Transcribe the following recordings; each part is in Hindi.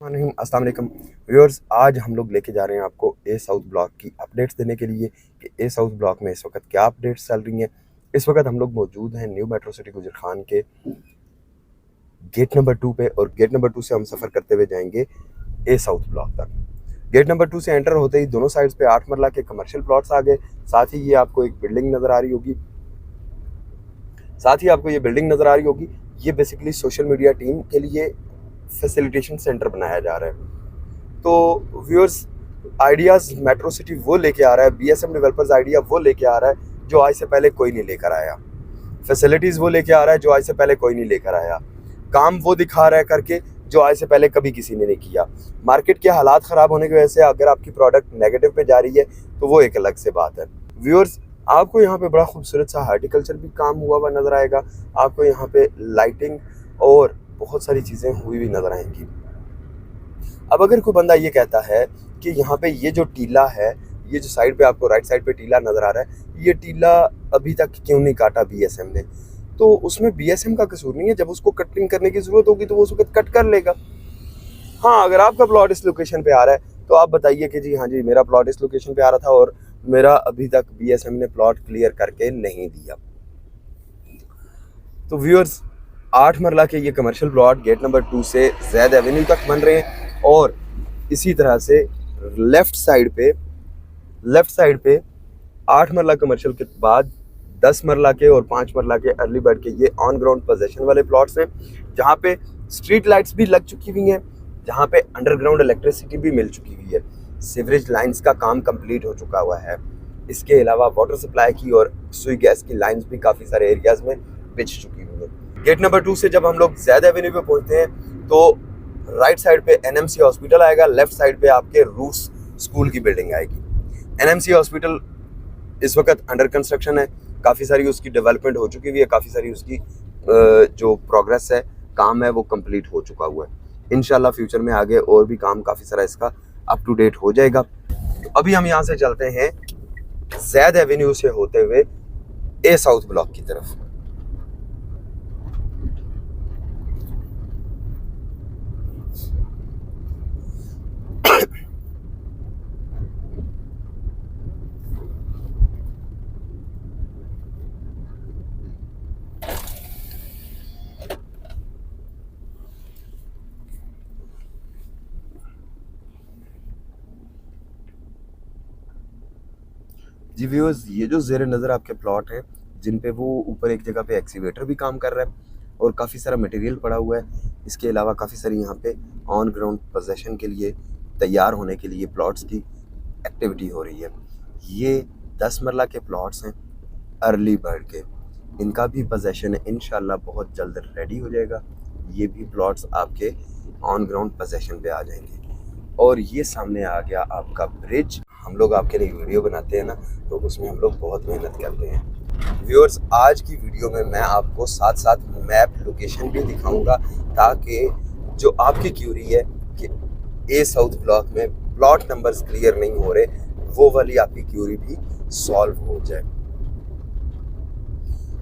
अस्सलाम वालेकुम व्यूअर्स। आज हम लोग लेके जा रहे हैं आपको ए साउथ ब्लॉक की अपडेट्स देने के लिए कि ए साउथ ब्लॉक में इस वक्त क्या अपडेट्स चल रही हैं। इस वक्त हम लोग मौजूद हैं न्यू मेट्रो सिटी गुजर खान के गेट नंबर 2 पे, और गेट नंबर 2 से हम सफ़र करते हुए जाएंगे ए साउथ ब्लॉक तक। गेट नंबर 2 से एंटर होते ही दोनों साइड्स पे 8 मरला के कमर्शियल प्लॉट्स आ गए। साथ ही ये आपको एक बिल्डिंग नज़र आ रही होगी ये बेसिकली सोशल मीडिया टीम के लिए फैसिलिटेशन सेंटर बनाया जा रहा है। तो व्यूअर्स, आइडियाज़ मेट्रो सिटी वो लेके आ रहा है, बीएसएम डेवलपर्स आइडिया वो लेके आ रहा है जो आज से पहले कोई नहीं लेकर आया। फैसिलिटीज़ वो लेके आ रहा है जो आज से पहले कोई नहीं लेकर आया। काम वो दिखा रहा है करके जो आज से पहले कभी किसी ने नहीं किया। मार्केट के हालात ख़राब होने की वजह से अगर आपकी प्रोडक्ट नेगेटिव पे जा रही है तो वो एक अलग से बात है। व्यूअर्स, आपको यहाँ पे बड़ा खूबसूरत सा हार्टिकल्चर भी काम हुआ हुआ नज़र आएगा। आपको यहाँ पे लाइटिंग और बहुत सारी चीज़ें हुई भी नज़र आएंगी। अब अगर कोई बंदा ये कहता है कि यहाँ पे ये जो टीला है, ये जो साइड पे आपको राइट साइड पे टीला नज़र आ रहा है, ये टीला अभी तक क्यों नहीं काटा बीएसएम ने, तो उसमें बीएसएम का कसूर नहीं है। जब उसको कटिंग करने की ज़रूरत होगी तो वो उस वक्त कट कर लेगा। हाँ, अगर आपका प्लॉट इस लोकेशन पे आ रहा है तो आप बताइए कि जी हाँ जी, मेरा प्लॉट इस लोकेशन पे आ रहा था और मेरा अभी तक बीएसएम ने प्लॉट क्लियर करके नहीं दिया। तो व्यूअर्स, 8 मरला के ये कमर्शियल प्लॉट गेट नंबर 2 से जैद एवेन्यू तक बन रहे हैं, और इसी तरह से लेफ़्ट साइड पे 8 मरला कमर्शियल के बाद 10 मरला के और 5 मरला के अर्ली बर्ड के ये ऑन ग्राउंड पोजेशन वाले प्लॉट्स हैं, जहाँ पे स्ट्रीट लाइट्स भी लग चुकी हुई हैं, जहाँ पे अंडरग्राउंड इलेक्ट्रिसिटी भी मिल चुकी हुई है। सीवरेज लाइंस का काम कंप्लीट हो चुका हुआ है। इसके अलावा वाटर सप्लाई की और सुई गैस की लाइंस भी काफ़ी सारे एरियाज़ में बिछ चुकी हुई है। गेट नंबर 2 से जब हम लोग जैद एवेन्यू पे पहुंचते हैं तो राइट साइड पे एनएमसी हॉस्पिटल आएगा, लेफ्ट साइड पे आपके रूट्स स्कूल की बिल्डिंग आएगी। एनएमसी हॉस्पिटल इस वक्त अंडर कंस्ट्रक्शन है, काफ़ी सारी उसकी डेवलपमेंट हो चुकी हुई है, काफ़ी सारी उसकी जो प्रोग्रेस है, काम है, वो कंप्लीट हो चुका हुआ है। इंशाल्लाह फ्यूचर में आगे और भी काम काफ़ी सारा इसका अप टू डेट हो जाएगा। तो अभी हम यहाँ से चलते हैं जैद एवेन्यू से होते हुए ए साउथ ब्लॉक की तरफ। जी व्यूअर्स, ये जो ज़ेर नज़र आपके प्लॉट हैं, जिन पे वो ऊपर एक जगह पे एक्सीवेटर भी काम कर रहा है और काफ़ी सारा मटेरियल पड़ा हुआ है। इसके अलावा काफ़ी सारी यहाँ पे ऑन ग्राउंड पोजेशन के लिए तैयार होने के लिए प्लॉट्स की एक्टिविटी हो रही है। ये 10 मरला के प्लॉट्स हैं अर्ली बर्ड के, इनका भी पोजेशन इंशाल्लाह बहुत जल्द रेडी हो जाएगा। ये भी प्लॉट्स आपके ऑन ग्राउंड पोजेशन पे आ जाएंगे। और ये सामने आ गया आपका ब्रिज। हम लोग आपके लिए वीडियो बनाते हैं ना, तो उसमें हम लोग बहुत मेहनत करते हैं। व्यूअर्स, आज की वीडियो में मैं आपको साथ साथ मैप लोकेशन भी दिखाऊंगा, ताकि जो आपकी क्यूरी है कि ए साउथ ब्लॉक में प्लॉट नंबर्स क्लियर नहीं हो रहे, वो वाली आपकी क्यूरी भी सॉल्व हो जाए।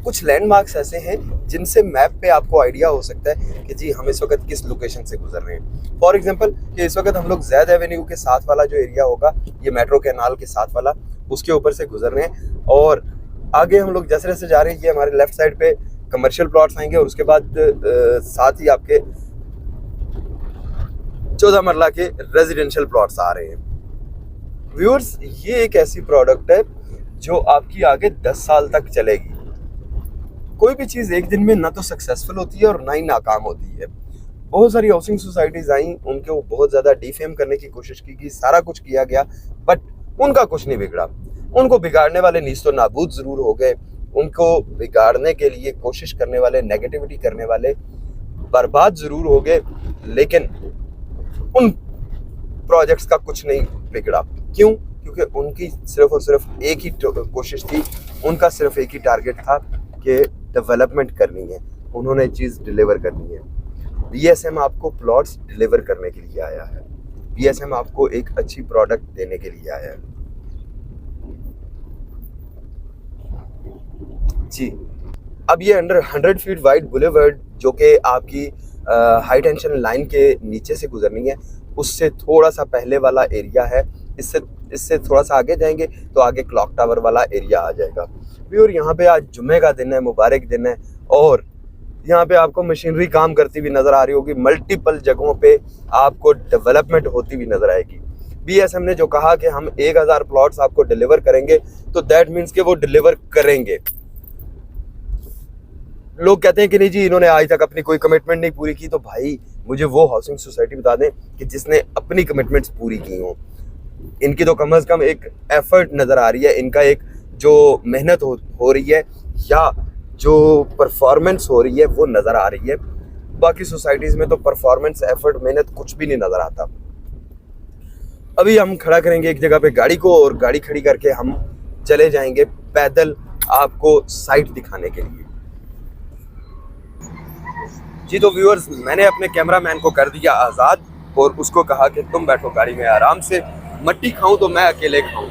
कुछ लैंडमार्क्स ऐसे हैं जिनसे मैप पे आपको आइडिया हो सकता है कि जी हम इस वक्त किस लोकेशन से गुजर रहे हैं। फॉर एग्जांपल कि इस वक्त हम लोग जैद एवेन्यू के साथ वाला जो एरिया होगा, ये मेट्रो कैनाल के साथ वाला, उसके ऊपर से गुजर रहे हैं, और आगे हम लोग जैसे जैसे जा रहे हैं ये हमारे लेफ्ट साइड पे कमर्शियल प्लॉट्स आएंगे, और उसके बाद साथ ही आपके 14 मरला के रेजिडेंशियल प्लॉट्स आ रहे हैं। व्यूअर्स, ये एक ऐसी प्रोडक्ट है जो आपकी आगे 10 साल तक चलेगी। कोई भी चीज़ एक दिन में ना तो सक्सेसफुल होती है और ना ही नाकाम होती है। बहुत सारी हाउसिंग सोसाइटीज़ आई, उनको बहुत ज़्यादा डिफेम करने की कोशिश की गई, सारा कुछ किया गया, बट उनका कुछ नहीं बिगड़ा। उनको बिगाड़ने वाले नीस्तो नाबूद ज़रूर हो गए, उनको बिगाड़ने के लिए कोशिश करने वाले, नेगेटिविटी करने वाले बर्बाद ज़रूर हो गए, लेकिन उन प्रोजेक्ट्स का कुछ नहीं बिगड़ा। क्यों? क्योंकि उनकी सिर्फ और सिर्फ एक ही कोशिश थी, उनका सिर्फ एक ही टारगेट था कि डेवलपमेंट करनी है, उन्होंने चीज़ डिलीवर करनी है। बीएसएम आपको प्लॉट्स डिलीवर करने के लिए आया है, बीएसएम आपको एक अच्छी प्रोडक्ट देने के लिए आया है। जी, अब ये अंडर 100 फीट वाइड बुलेवर्ड जो कि आपकी हाई टेंशन लाइन के नीचे से गुजरनी है, उससे थोड़ा सा पहले वाला एरिया है। इससे इससे थोड़ा सा आगे जाएंगे तो आगे क्लॉक टावर वाला एरिया आ जाएगा। और यहाँ पे आज जुम्मे का दिन है, मुबारक दिन है, और यहाँ पे आपको मशीनरी काम करती हुई नज़र आ रही होगी। मल्टीपल जगहों पे आपको डेवलपमेंट होती हुई नज़र आएगी। बीएसएम ने जो कहा कि हम 1000 प्लॉट्स आपको डिलीवर करेंगे, तो दैट मीन्स कि वो डिलीवर करेंगे। लोग कहते हैं कि नहीं जी, इन्होंने आज तक अपनी कोई कमिटमेंट नहीं पूरी की। तो भाई मुझे वो हाउसिंग सोसाइटी बता दें कि जिसने अपनी कमिटमेंट्स पूरी की हों। इनकी तो कम से कम एक एफर्ट नज़र आ रही है, इनका एक जो मेहनत हो रही है या जो परफॉर्मेंस हो रही है वो नज़र आ रही है। बाकी सोसाइटीज़ में तो परफॉर्मेंस, एफर्ट, मेहनत कुछ भी नहीं नज़र आता। अभी हम खड़ा करेंगे एक जगह पे गाड़ी को, और गाड़ी खड़ी करके हम चले जाएंगे पैदल आपको साइट दिखाने के लिए। जी तो व्यूअर्स, मैंने अपने कैमरामैन को कर दिया आज़ाद और उसको कहा कि तुम बैठो गाड़ी में आराम से, मट्टी खाऊं तो मैं अकेले खाऊं।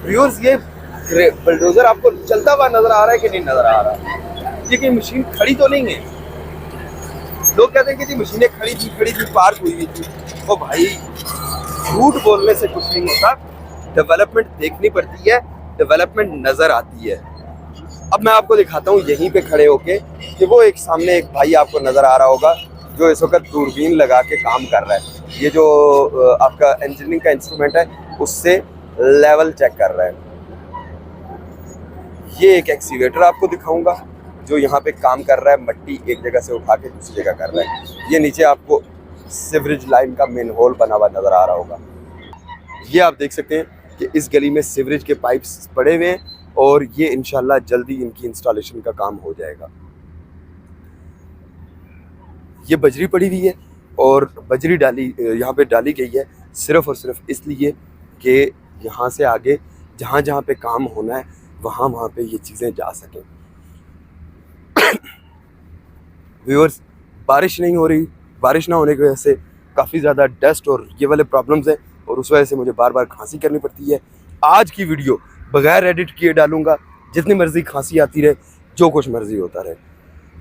व्यूअर्स, ये बुलडोजर आपको चलता हुआ नजर आ रहा है कि नहीं नजर आ रहा? ये कि मशीन खड़ी तो नहीं है। लोग कहते हैं कि जी मशीनें खड़ी थी, पार्क हुई थी। ओ भाई, झूठ बोलने से कुछ नहीं होता। डेवलपमेंट देखनी पड़ती है, डेवलपमेंट नजर आती है। अब मैं आपको दिखाता हूँ यहीं पे खड़े होके कि वो एक सामने एक भाई आपको नजर आ रहा होगा जो इस वक्त दूरबीन लगा के काम कर रहा है। ये जो आपका इंजीनियरिंग का इंस्ट्रूमेंट है उससे लेवल चेक कर रहा है। ये एक एक्सीवेटर आपको दिखाऊंगा जो यहाँ पे काम कर रहा है, मट्टी एक जगह से उठा के दूसरी जगह कर रहा है। ये नीचे आपको सीवरेज लाइन का मेन होल बना हुआ नजर आ रहा होगा। ये आप देख सकते हैं कि इस गली में सीवरेज के पाइप्स पड़े हुए हैं और ये इंशाल्लाह जल्दी इनकी इंस्टॉलेशन का काम हो जाएगा। ये बजरी पड़ी हुई है और बजरी यहाँ पे डाली गई है सिर्फ और सिर्फ इसलिए कि यहाँ से आगे जहाँ जहाँ पे काम होना है वहाँ पे ये चीज़ें जा सकें। व्यूअर्स, बारिश नहीं हो रही, बारिश ना होने की वजह से काफ़ी ज़्यादा डस्ट और ये वाले प्रॉब्लम्स हैं और उस वजह से मुझे बार बार खांसी करनी पड़ती है। आज की वीडियो बगैर एडिट किए डालूंगा, जितनी मर्जी खांसी आती रहे, जो कुछ मर्जी होता रहे।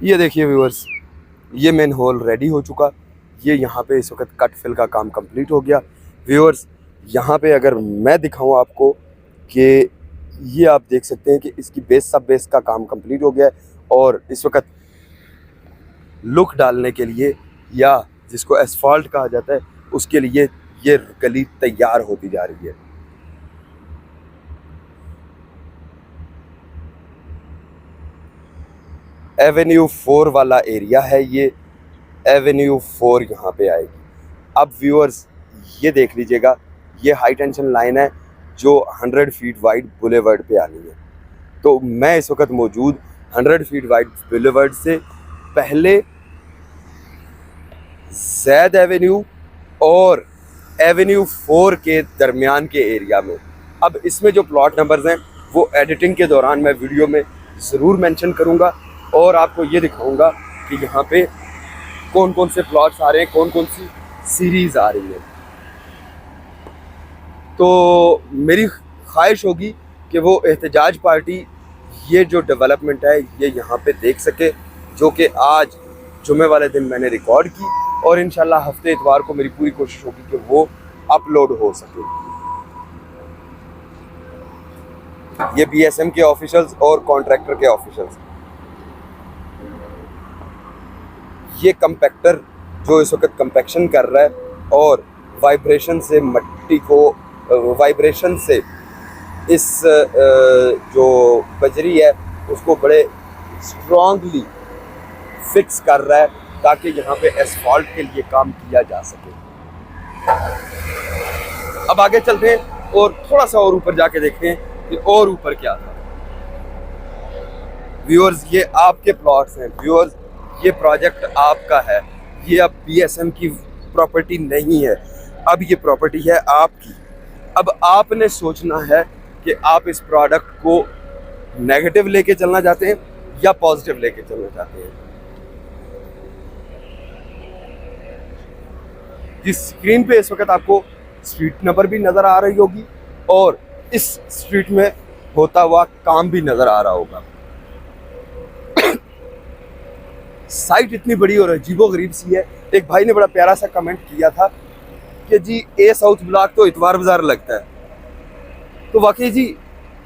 ये देखिए व्यूअर्स, ये मेन होल रेडी हो चुका। ये यहाँ पे इस वक्त कट फिल का काम कंप्लीट हो गया। व्यूअर्स, यहाँ पे अगर मैं दिखाऊँ आपको कि ये आप देख सकते हैं कि इसकी बेस सब बेस का काम कंप्लीट हो गया है और इस वक्त लुक डालने के लिए या जिसको एसफॉल्ट कहा जाता है उसके लिए ये गली तैयार होती जा रही है। एवेन्यू 4 वाला एरिया है, ये एवेन्यू 4 यहाँ पे आएगी। अब व्यूअर्स, ये देख लीजिएगा, ये हाई टेंशन लाइन है जो 100 फीट वाइड बुलेवर्ड पे आनी है। तो मैं इस वक्त मौजूद 100 फीट वाइड बुलेवर्ड से पहले जैद एवेन्यू और एवेन्यू 4 के दरमियान के एरिया में। अब इसमें जो प्लॉट नंबर्स हैं वो एडिटिंग के दौरान मैं वीडियो में ज़रूर मेंशन करूंगा और आपको ये दिखाऊंगा कि यहाँ पे कौन कौन से प्लॉट्स आ रहे हैं, कौन कौन सी सीरीज़ आ रही है। तो मेरी ख्वाहिश होगी कि वो एहतजाज पार्टी ये जो डेवलपमेंट है ये यहाँ पे देख सके, जो कि आज जुमे वाले दिन मैंने रिकॉर्ड की और इंशाल्लाह हफ्ते इतवार को मेरी पूरी कोशिश होगी कि वो अपलोड हो सके। ये बीएसएम के ऑफिशियल्स और कॉन्ट्रैक्टर के ऑफिशियल्स, ये कंपैक्टर जो इस वक्त कंपैक्शन कर रहा है और वाइब्रेशन से मट्टी को, वाइब्रेशन से इस जो बजरी है उसको बड़े स्ट्रॉन्गली फिक्स कर रहा है ताकि यहाँ पे एसफॉल्ट के लिए काम किया जा सके। अब आगे चलते हैं और थोड़ा सा और ऊपर जाके देखते हैं कि और ऊपर क्या था। व्यूअर्स, ये आपके प्लॉट्स हैं। व्यूअर्स, ये प्रोजेक्ट आपका है, ये अब बीएसएम की प्रॉपर्टी नहीं है, अब ये प्रॉपर्टी है आपकी। अब आपने सोचना है कि आप इस प्रोडक्ट को नेगेटिव लेके चलना चाहते हैं या पॉजिटिव लेके चलना चाहते हैं। जिस स्क्रीन पे इस वक्त आपको स्ट्रीट नंबर भी नज़र आ रही होगी और इस स्ट्रीट में होता हुआ काम भी नज़र आ रहा होगा। साइट इतनी बड़ी और अजीबोगरीब सी है। एक भाई ने बड़ा प्यारा सा कमेंट किया था कि जी ए साउथ ब्लॉक तो इतवार बाजार लगता है। तो वाकई जी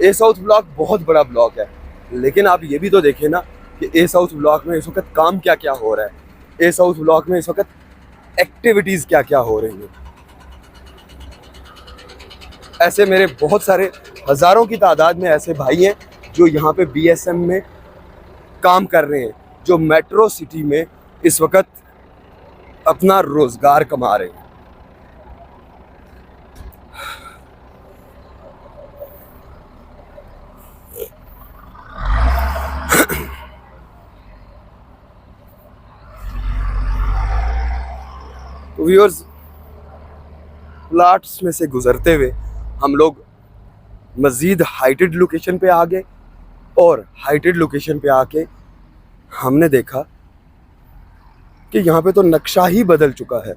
ए साउथ ब्लॉक बहुत बड़ा ब्लॉक है, लेकिन आप ये भी तो देखें ना कि ए साउथ ब्लॉक में इस वक्त काम क्या क्या हो रहा है, ए साउथ ब्लॉक में इस वक्त एक्टिविटीज़ क्या क्या हो रही हैं। ऐसे मेरे बहुत सारे हज़ारों की तादाद में ऐसे भाई हैं जो यहाँ पे बीएसएम में काम कर रहे हैं, जो मेट्रो सिटी में इस वक्त अपना रोज़गार कमा रहे हैं। तो व्यूअर्स, प्लाट्स में से गुजरते हुए हम लोग मज़ीद हाइटेड लोकेशन पे आ गए, और हाइटेड लोकेशन पे आके हमने देखा कि यहाँ पे तो नक्शा ही बदल चुका है।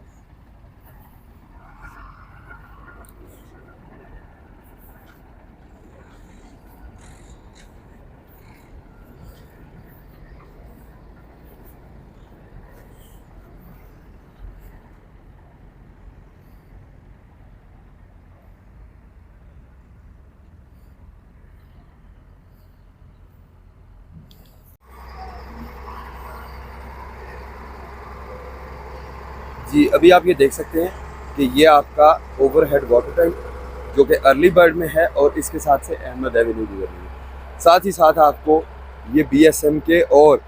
जी अभी आप ये देख सकते हैं कि ये आपका ओवरहेड वाटर टैंक जो कि अर्ली बर्ड में है, और इसके साथ से अहमद एवेन्यू गुजर रही है। साथ ही साथ आपको ये बीएसएम के और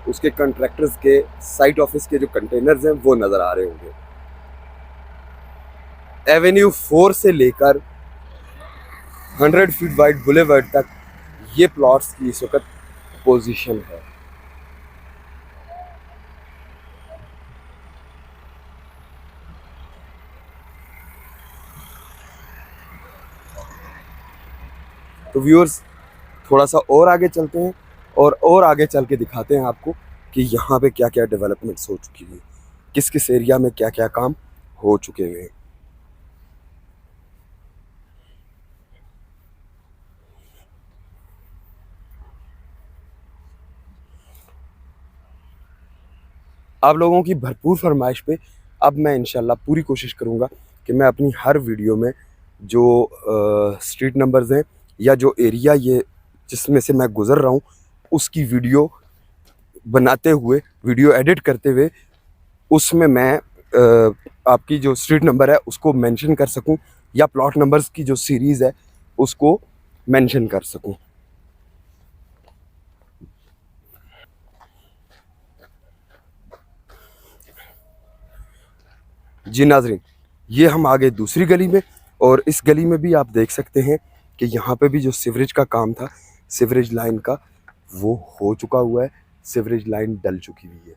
उसके कंट्रैक्टर्स के साइट ऑफिस के जो कंटेनर्स हैं वो नज़र आ रहे होंगे। एवेन्यू 4 से लेकर 100 फीट वाइड बुलेवर्ड तक ये प्लॉट्स की इस वक्त पोजीशन है। तो व्यूअर्स, थोड़ा सा और आगे चलते हैं और आगे चल के दिखाते हैं आपको कि यहाँ पे क्या क्या डेवलपमेंट्स हो चुकी है, किस किस एरिया में क्या क्या काम हो चुके हैं। आप लोगों की भरपूर फरमाइश पे अब मैं इंशाल्लाह पूरी कोशिश करूँगा कि मैं अपनी हर वीडियो में जो स्ट्रीट नंबर्स हैं या जो एरिया ये जिसमें से मैं गुज़र रहा हूँ उसकी वीडियो बनाते हुए, वीडियो एडिट करते हुए उसमें मैं आपकी जो स्ट्रीट नंबर है उसको मेंशन कर सकूं, या प्लॉट नंबर्स की जो सीरीज़ है उसको मेंशन कर सकूं। जी नाजरीन, ये हम आ गए दूसरी गली में, और इस गली में भी आप देख सकते हैं कि यहाँ पे भी जो सीवरेज का काम था, सीवरेज लाइन का, वो हो चुका हुआ है। सीवरेज लाइन डल चुकी हुई है।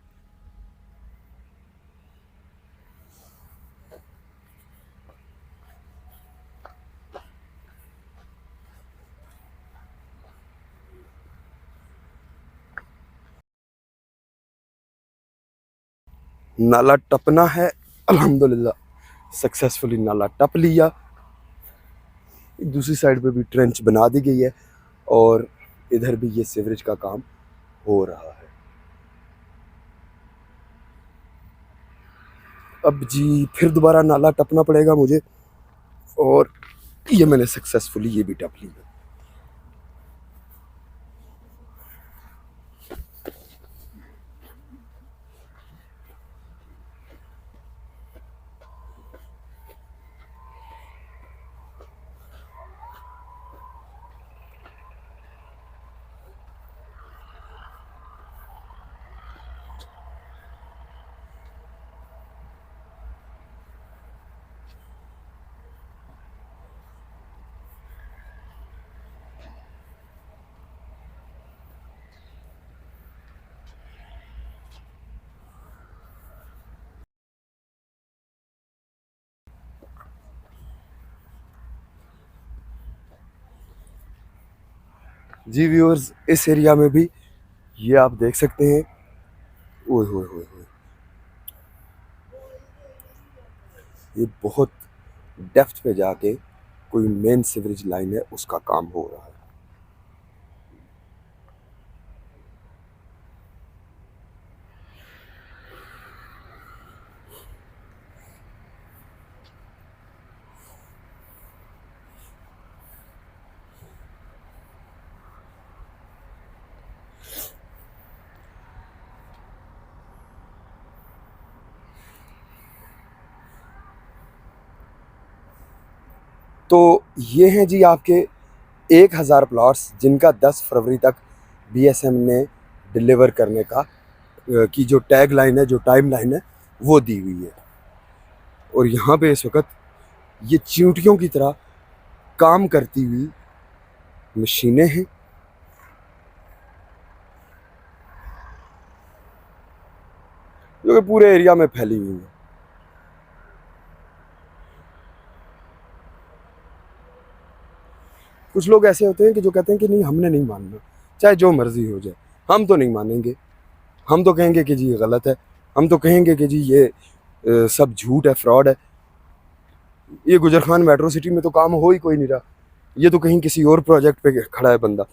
नाला टपना है, अल्हम्दुलिल्लाह सक्सेसफुली नाला टप लिया। दूसरी साइड पे भी ट्रेंच बना दी गई है, और इधर भी ये सीवरेज का काम हो रहा है। अब जी फिर दोबारा नाला टपना पड़ेगा मुझे, और ये मैंने सक्सेसफुली ये भी टप लिया। जी व्यूअर्स, इस एरिया में भी ये आप देख सकते हैं, ओए होए होए होए, ये बहुत डेप्थ पे जाके कोई मेन सीवरेज लाइन है उसका काम हो रहा है। तो ये हैं जी आपके 1000 प्लॉट्स जिनका 10 फरवरी तक बीएसएम ने डिलीवर करने का की जो टैग लाइन है, जो टाइम लाइन है, वो दी हुई है। और यहाँ पे इस वक्त ये चींटियों की तरह काम करती हुई मशीनें हैं। जो कि पूरे एरिया में फैली हुई हैं। कुछ लोग ऐसे होते हैं कि जो कहते हैं कि नहीं, हमने नहीं मानना, चाहे जो मर्जी हो जाए, हम तो नहीं मानेंगे, हम तो कहेंगे कि जी ये गलत है, हम तो कहेंगे कि जी ये सब झूठ है, फ्रॉड है, ये गुजर खान मेट्रो सिटी में तो काम हो ही कोई नहीं रहा, ये तो कहीं किसी और प्रोजेक्ट पे खड़ा है बंदा।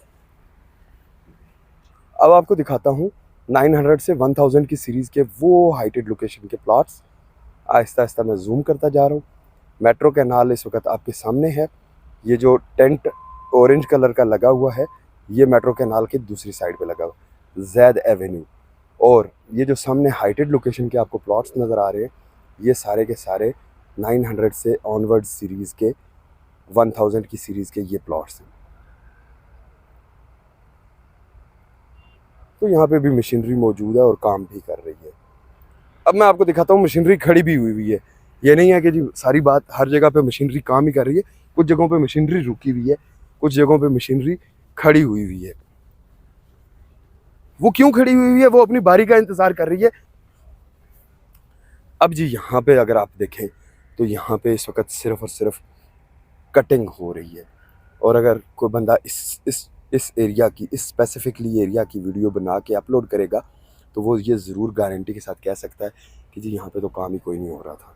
अब आपको दिखाता हूँ 900 से 1000 की सीरीज़ के वो हाइटेड लोकेशन के प्लॉट्स। आहिस्ता आहिस्ता मैं जूम करता जा रहा हूँ। मेट्रो कैनाल इस वक्त आपके सामने है। ये जो टेंट ऑरेंज कलर का लगा हुआ है, ये मेट्रो कैनाल की दूसरी साइड पे लगा हुआ है, जैद एवेन्यू। और ये जो सामने हाइटेड लोकेशन के आपको प्लॉट्स नज़र आ रहे हैं, ये सारे के सारे 900 से ऑनवर्ड सीरीज़ के 1000 की सीरीज़ के ये प्लॉट्स हैं। तो यहाँ पे भी मशीनरी मौजूद है और काम भी कर रही है। अब मैं आपको दिखाता हूँ, मशीनरी खड़ी भी हुई है। ये नहीं है कि जी सारी बात हर जगह पे मशीनरी काम ही कर रही है, कुछ जगहों पे मशीनरी रुकी हुई है, कुछ जगहों पे मशीनरी खड़ी हुई है। वो क्यों खड़ी हुई है? वो अपनी बारी का इंतज़ार कर रही है। अब जी यहाँ पे अगर आप देखें तो यहाँ पे इस वक्त सिर्फ और सिर्फ कटिंग हो रही है। और अगर कोई बंदा इस एरिया की, इस स्पेसिफिकली एरिया की वीडियो बना के अपलोड करेगा तो वो ये ज़रूर गारंटी के साथ कह सकता है कि जी यहाँ पे तो काम ही कोई नहीं हो रहा था।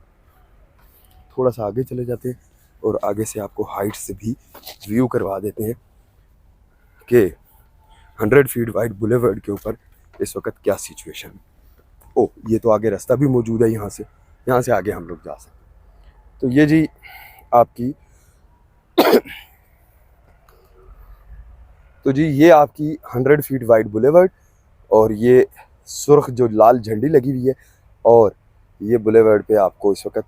थोड़ा सा आगे चले जाते हैं और आगे से आपको हाइट से भी व्यू करवा देते हैं कि 100 फीट वाइड बुलेवर्ड के ऊपर इस वक्त क्या सिचुएशन है। ओ, ये तो आगे रास्ता भी मौजूद है, यहाँ से आगे हम लोग जा सकते हैं। तो ये जी आपकी तो जी ये आपकी 100 फीट वाइड बुलेवर्ड, और ये सुर्ख जो लाल झंडी लगी हुई है, और ये बुलेवर्ड पे आपको इस वक्त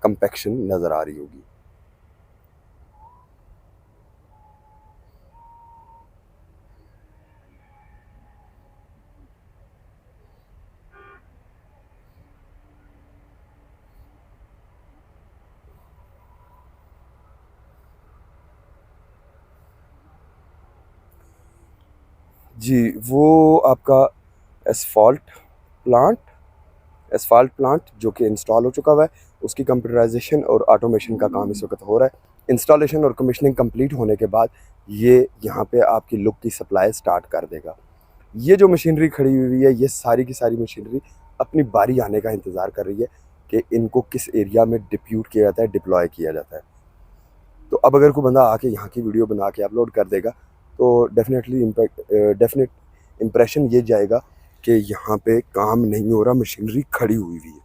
कंपैक्शन नज़र आ रही होगी। जी वो आपका एसफॉल्ट प्लांट एसफाल्ट प्लांट जो कि इंस्टॉल हो चुका हुआ है, उसकी कंप्यूटराइजेशन और ऑटोमेशन का काम इस वक्त हो रहा है। इंस्टॉलेशन और कमीशनिंग कंप्लीट होने के बाद ये यहाँ पे आपकी लुक की सप्लाई स्टार्ट कर देगा। ये जो मशीनरी खड़ी हुई है, ये सारी की सारी मशीनरी अपनी बारी आने का इंतज़ार कर रही है कि इनको किस एरिया में डिप्यूट किया जाता है, डिप्लॉय किया जाता है। तो अब अगर कोई बंदा आके यहाँ की वीडियो बना के अपलोड कर देगा तो डेफिनेट इम्प्रेशन ये जाएगा कि यहाँ पे काम नहीं हो रहा, मशीनरी खड़ी हुई है।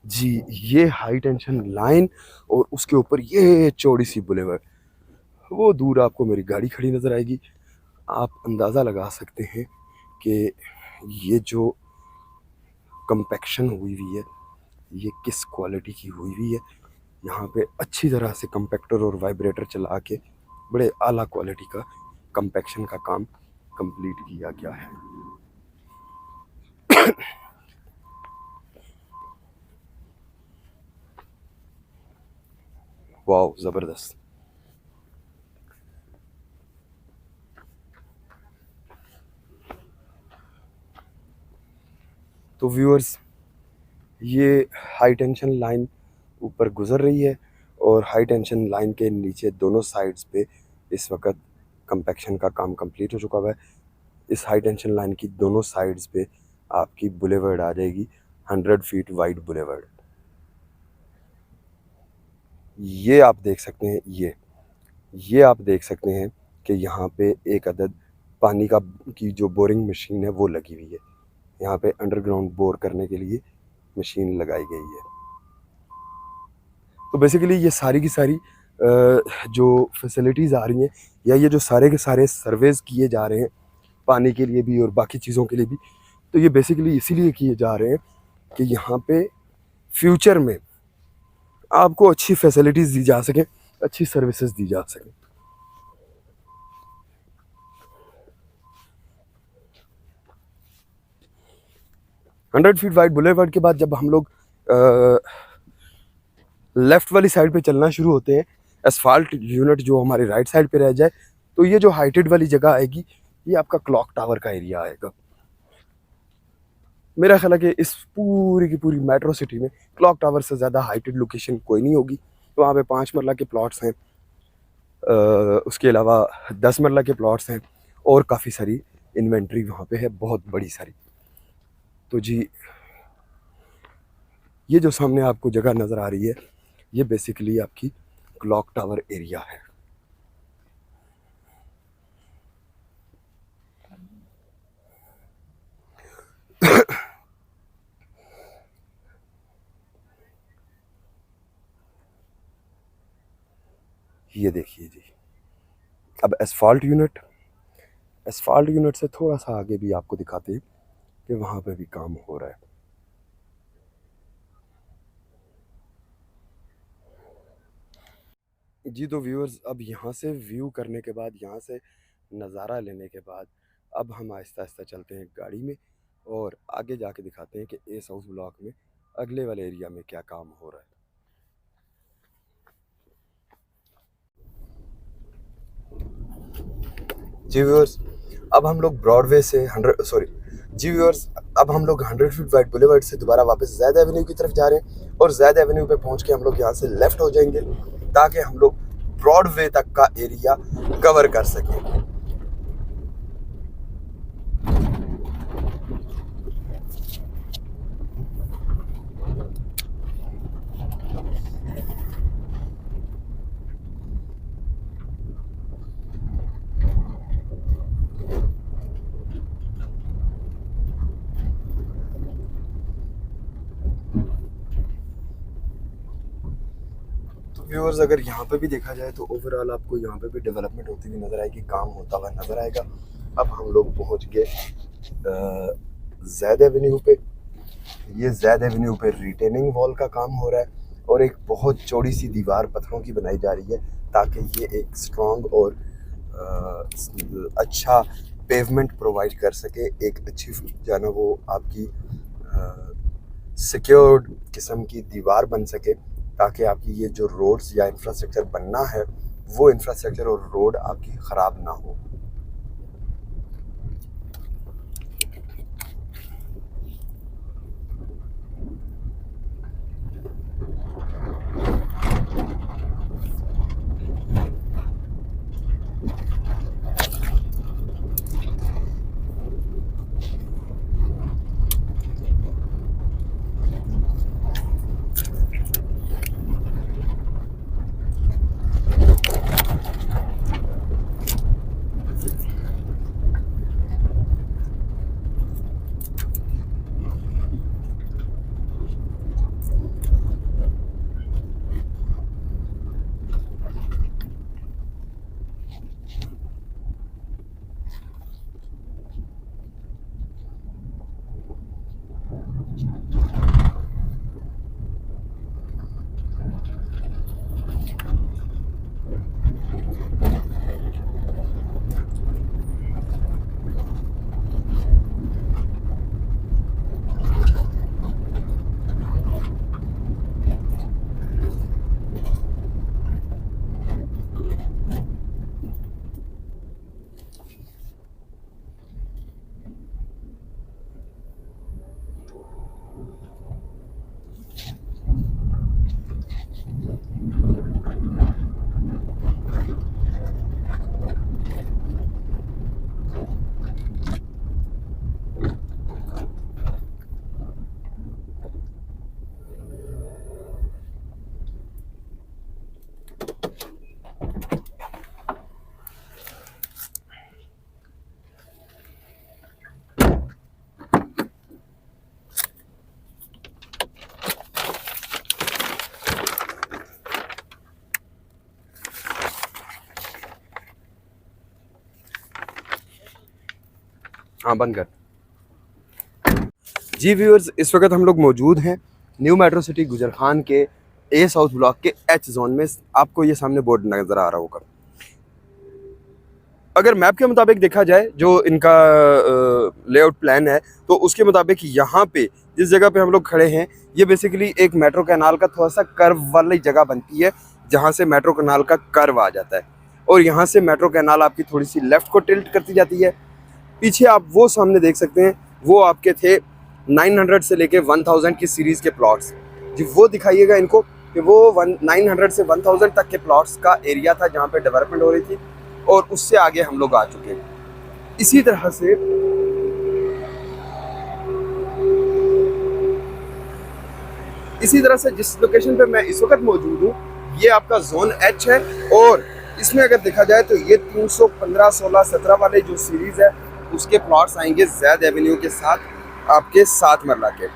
जी ये हाई टेंशन लाइन और उसके ऊपर ये चौड़ी सी बुलेवर्ड, वो दूर आपको मेरी गाड़ी खड़ी नज़र आएगी। आप अंदाज़ा लगा सकते हैं कि ये जो कंपैक्शन हुई हुई है, ये किस क्वालिटी की हुई हुई है। यहाँ पे अच्छी तरह से कंपैक्टर और वाइब्रेटर चला के बड़े आला क्वालिटी का कंपैक्शन का काम कंप्लीट किया गया है। वाह, ज़बरदस्त। तो व्यूअर्स, ये हाई टेंशन लाइन ऊपर गुज़र रही है और हाई टेंशन लाइन के नीचे दोनों साइड्स पे इस वक्त कंपैक्शन का काम कंप्लीट हो चुका हुआ है। इस हाई टेंशन लाइन की दोनों साइड्स पे आपकी बुलेवर्ड आ जाएगी, 100 फीट वाइड बुलेवर्ड। ये आप देख सकते हैं, ये आप देख सकते हैं कि यहाँ पे एक अदद पानी का की जो बोरिंग मशीन है वो लगी हुई है। यहाँ पे अंडरग्राउंड बोर करने के लिए मशीन लगाई गई है। तो बेसिकली ये सारी की सारी जो फैसिलिटीज़ आ रही हैं या ये जो सारे के सारे सर्वेज़ किए जा रहे हैं पानी के लिए भी और बाकी चीज़ों के लिए भी, तो ये बेसिकली इसीलिए किए जा रहे हैं कि यहाँ पे फ्यूचर में आपको अच्छी फैसिलिटीज़ दी जा सकें, अच्छी सर्विसेज दी जा सकें। हंड्रेड फीट वाइड बुलेवर्ड के बाद जब हम लोग लेफ़्ट वाली साइड पे चलना शुरू होते हैं, एसफाल्ट यूनिट जो हमारे राइट साइड पे रह जाए, तो ये जो हाइटेड वाली जगह आएगी ये आपका क्लॉक टावर का एरिया आएगा। मेरा ख्याल है कि इस पूरी की पूरी मेट्रो सिटी में क्लॉक टावर से ज़्यादा हाइटेड लोकेशन कोई नहीं होगी। तो वहाँ पे 5 मरला के प्लॉट्स हैं, उसके अलावा 10 मरला के प्लॉट्स हैं और काफ़ी सारी इन्वेंट्री वहाँ पे है, बहुत बड़ी सारी। तो जी ये जो सामने आपको जगह नज़र आ रही है ये बेसिकली आपकी क्लॉक टावर एरिया है। ये देखिए जी, अब एसफाल्ट यूनिट से थोड़ा सा आगे भी आपको दिखाते हैं कि वहाँ पे भी काम हो रहा है। जी तो व्यूअर्स, अब यहाँ से व्यू करने के बाद, यहाँ से नज़ारा लेने के बाद, अब हम आहिस्ता आहिस्ता चलते हैं गाड़ी में और आगे जाके दिखाते हैं कि एस हाउस ब्लॉक में अगले वाले एरिया में क्या काम हो रहा है। जी व्यूअर्स, अब हम लोग ब्रॉडवे से 100 फीट वाइड बुलेवर्ड से दोबारा वापस ज़ैद एवेन्यू की तरफ जा रहे हैं और ज़ैद एवेन्यू पे पहुंच के हम लोग यहाँ से लेफ़्ट हो जाएंगे ताकि हम लोग ब्रॉडवे तक का एरिया कवर कर सकें। व्यूअर्स, अगर यहाँ पे भी देखा जाए तो ओवरऑल आपको यहाँ पे भी डेवलपमेंट होती हुई नज़र आएगी, काम होता हुआ नज़र आएगा। अब हम लोग पहुँच गए ज़ैद एवेन्यू पे। ये ज़ैद एवेन्यू पे रिटेनिंग वॉल का काम हो रहा है और एक बहुत चौड़ी सी दीवार पत्थरों की बनाई जा रही है ताकि ये एक स्ट्रॉन्ग और अच्छा पेवमेंट प्रोवाइड कर सके, एक अच्छी जाना वो आपकी सिक्योर्ड किस्म की दीवार बन सके ताकि आपकी ये जो रोड्स या इंफ्रास्ट्रक्चर बनना है वो इंफ्रास्ट्रक्चर और रोड आपकी ख़राब ना हो। हाँ बंद कर। जी व्यूअर्स, इस वक्त हम लोग मौजूद हैं न्यू मेट्रो सिटी गुजरखान के ए साउथ ब्लॉक के एच जोन में। आपको ये सामने बोर्ड नज़र आ रहा होगा। अगर मैप के मुताबिक देखा जाए, जो इनका लेआउट प्लान है, तो उसके मुताबिक यहाँ पे जिस जगह पे हम लोग खड़े हैं, ये बेसिकली एक मेट्रो कैनाल का थोड़ा सा कर्व वाली जगह बनती है, जहाँ से मेट्रो कैनाल का कर्व आ जाता है, और यहाँ से मेट्रो कैनाल आपकी थोड़ी सी लेफ्ट को टिल्ट करती जाती है। पीछे आप वो सामने देख सकते हैं, वो आपके थे 900 से लेके 1000 की सीरीज़ के प्लॉट्स। जी वो दिखाइएगा इनको कि वो 900 से 1000 तक के प्लॉट्स का एरिया था जहाँ पे डेवलपमेंट हो रही थी, और उससे आगे हम लोग आ चुके हैं। इसी तरह से जिस लोकेशन पे मैं इस वक्त मौजूद हूँ, ये आपका जोन एच है, और इसमें अगर देखा जाए तो ये 315, 16, 17 वाले जो सीरीज़ है उसके प्लॉट्स आएंगे जैद एवेन्यू के साथ, आपके 7 मरला के।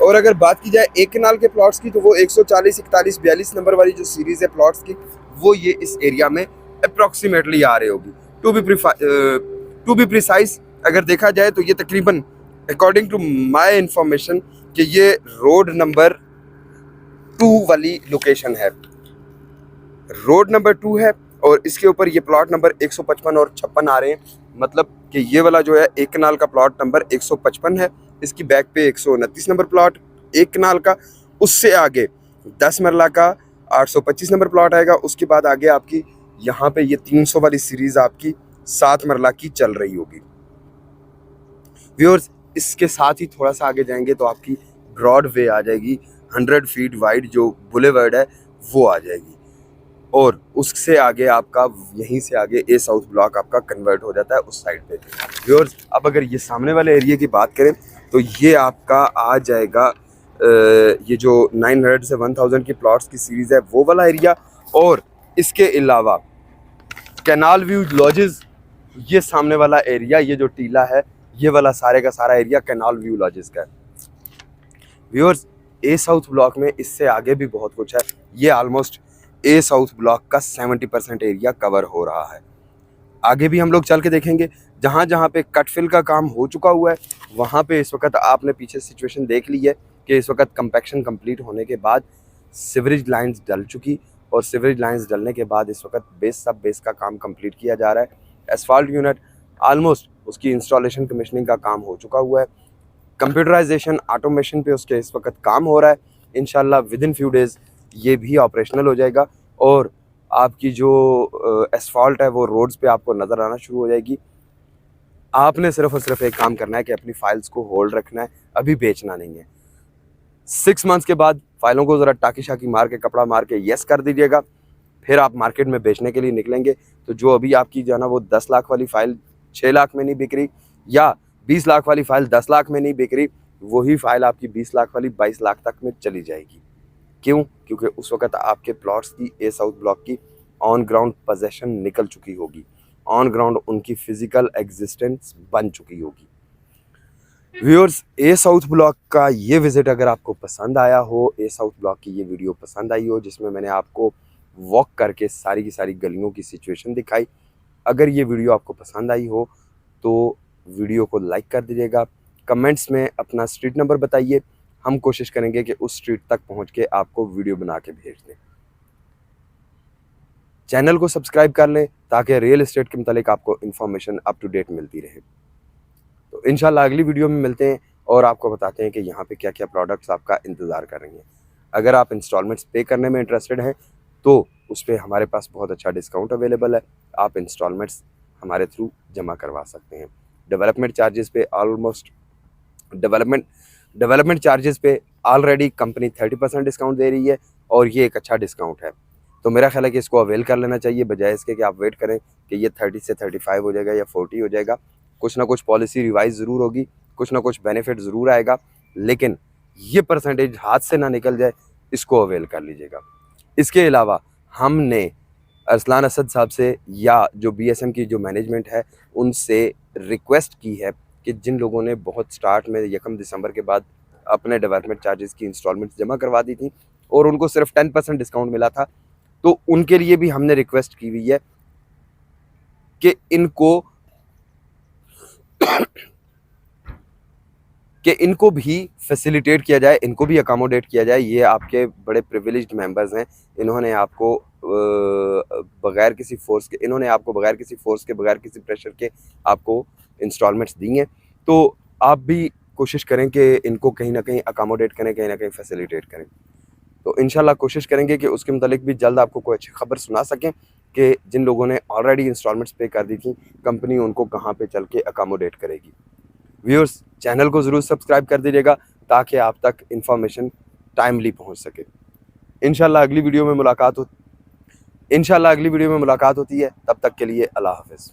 और अगर बात की जाए एक कनाल के प्लॉट्स की, तो वो 140, 41, 42 नंबर वाली जो सीरीज़ है प्लॉट्स की, वो ये इस एरिया में अप्रॉक्सीमेटली आ रही होगी। टू बी प्रिसाइज अगर देखा जाए तो ये तकरीबन अकॉर्डिंग टू माय इंफॉर्मेशन कि ये रोड नंबर 2 वाली लोकेशन है, रोड नंबर 2 है, और इसके ऊपर ये प्लॉट नंबर 155 और 56 आ रहे हैं। मतलब कि ये वाला जो है एक कनाल का प्लॉट नंबर 155 है, इसकी बैक पे 129 नंबर प्लॉट एक कनाल का, उससे आगे 10 मरला का 825 नंबर प्लॉट आएगा। उसके बाद आगे आपकी यहाँ पे ये 300 वाली सीरीज आपकी 7 मरला की चल रही होगी। व्यूअर्स, इसके साथ ही थोड़ा सा आगे जाएंगे तो आपकी ब्रॉड वे आ जाएगी, 100 फीट वाइड जो बुलेवर्ड है वो आ जाएगी, और उससे आगे आपका यहीं से आगे ए साउथ ब्लॉक आपका कन्वर्ट हो जाता है उस साइड पे। व्यूअर्स, अब अगर ये सामने वाले एरिया की बात करें तो ये आपका आ जाएगा ये जो 900 से 1000 की प्लॉट्स की सीरीज़ है वो वाला एरिया, और इसके अलावा कैनाल व्यू लॉजेस, ये सामने वाला एरिया, ये जो टीला है, ये वाला सारे का सारा एरिया कैनाल व्यू लॉजेस का है। व्यूअर्स, ए साउथ ब्लॉक में इससे आगे भी बहुत कुछ है। ये ऑलमोस्ट ए साउथ ब्लॉक का 70% एरिया कवर हो रहा है। आगे भी हम लोग चल के देखेंगे। जहाँ जहाँ पे कटफिल का काम हो चुका हुआ है, वहाँ पे इस वक्त आपने पीछे सिचुएशन देख ली है कि इस वक्त कंपैक्शन कंप्लीट होने के बाद सीवरेज लाइंस डल चुकी, और सीवरेज लाइंस डलने के बाद इस वक्त बेस का काम कंप्लीट किया जा रहा है। एसफाल्ट यूनिट ऑलमोस्ट उसकी इंस्टॉलेशन कमीशनिंग का काम हो चुका हुआ है। कंप्यूटराइजेशन ऑटोमेशन पे उसके इस वक्त काम हो रहा है। इंशाल्लाह विद इन फ्यू डेज़ ये भी ऑपरेशनल हो जाएगा, और आपकी जो एसफॉल्ट है वो रोड्स पे आपको नज़र आना शुरू हो जाएगी। आपने सिर्फ और सिर्फ एक काम करना है कि अपनी फाइल्स को होल्ड रखना है, अभी बेचना नहीं है। 6 मंथ्स के बाद फाइलों को ज़रा टाकी शाकी मार के, कपड़ा मार के यस कर दीजिएगा, फिर आप मार्केट में बेचने के लिए निकलेंगे। तो जो अभी आपकी जो है ना वो 10 लाख वाली फ़ाइल 6 लाख में नहीं बिक रही, या 20 लाख वाली फ़ाइल 10 लाख में नहीं बिक रही, वही फ़ाइल आपकी 20 लाख वाली 22 लाख तक में चली जाएगी। क्यों? क्योंकि उस वक्त आपके प्लॉट्स की ए साउथ ब्लॉक की ऑन ग्राउंड पोजेशन निकल चुकी होगी, ऑन ग्राउंड उनकी फिजिकल एग्जिस्टेंस बन चुकी होगी। व्यूअर्स, ए साउथ ब्लॉक का ये विज़िट अगर आपको पसंद आया हो, ए साउथ ब्लॉक की ये वीडियो पसंद आई हो जिसमें मैंने आपको वॉक करके सारी की सारी गलियों की सिचुएशन दिखाई, अगर ये वीडियो आपको पसंद आई हो तो वीडियो को लाइक कर दीजिएगा। कमेंट्स में अपना स्ट्रीट नंबर बताइए, हम कोशिश करेंगे कि उस स्ट्रीट तक पहुंच के आपको वीडियो बना के भेज दें। चैनल को सब्सक्राइब कर लें ताकि रियल एस्टेट के मुतालिक आपको इन्फॉर्मेशन अप टू डेट मिलती रहे। तो इंशाल्लाह अगली वीडियो में मिलते हैं और आपको बताते हैं कि यहाँ पे क्या क्या प्रोडक्ट्स आपका इंतज़ार कर रही हैं। अगर आप इंस्टॉलमेंट्स पे करने में इंटरेस्टेड हैं तो उस पर हमारे पास बहुत अच्छा डिस्काउंट अवेलेबल है, आप इंस्टॉलमेंट्स हमारे थ्रू जमा करवा सकते हैं। डेवलपमेंट चार्जेस पे ऑलमोस्ट डेवलपमेंट चार्जेस पे ऑलरेडी कंपनी 30% डिस्काउंट दे रही है, और ये एक अच्छा डिस्काउंट है। तो मेरा ख्याल है कि इसको अवेल कर लेना चाहिए, बजाय इसके कि आप वेट करें कि ये 30 से 35 हो जाएगा या 40 हो जाएगा। कुछ ना कुछ पॉलिसी रिवाइज ज़रूर होगी, कुछ ना कुछ बेनिफिट ज़रूर आएगा, लेकिन ये परसेंटेज हाथ से ना निकल जाए, इसको अवेल कर लीजिएगा। इसके अलावा हमने अरसलान असद साहब से या जो BSM की जो मैनेजमेंट है उनसे रिक्वेस्ट की है कि जिन लोगों ने बहुत स्टार्ट में 1 दिसंबर के बाद अपने डेवलपमेंट चार्जेस की इंस्टॉलमेंट्स जमा करवा दी थी और उनको सिर्फ 10% डिस्काउंट मिला था, तो उनके लिए भी हमने रिक्वेस्ट की हुई है कि इनको कि इनको भी फैसिलिटेट किया जाए, इनको भी अकोमोडेट किया जाए। ये आपके बड़े प्रिविलेज्ड मेंबर्स हैं, इन्होंने आपको बगैर किसी फोर्स के, बगैर किसी प्रेशर के आपको इंस्टॉलमेंट्स दी हैं। तो आप भी कोशिश करें कि इनको कहीं ना कहीं अकोमोडेट करें, कहीं ना कहीं फैसिलिटेट करें। तो इंशाल्लाह कोशिश करेंगे कि उसके मुतालिक भी जल्द आपको कोई अच्छी खबर सुना सकें कि जिन लोगों ने ऑलरेडी इंस्टॉलमेंट्स पे कर दी थी, कंपनी उनको कहाँ पे चल के अकोमोडेट करेगी। व्यूअर्स, चैनल को ज़रूर सब्सक्राइब कर दीजिएगा ताकि आप तक इंफॉर्मेशन टाइमली पहुंच सके। इंशाल्लाह अगली वीडियो में मुलाकात होती है। तब तक के लिए अल्लाह हाफ़िज़।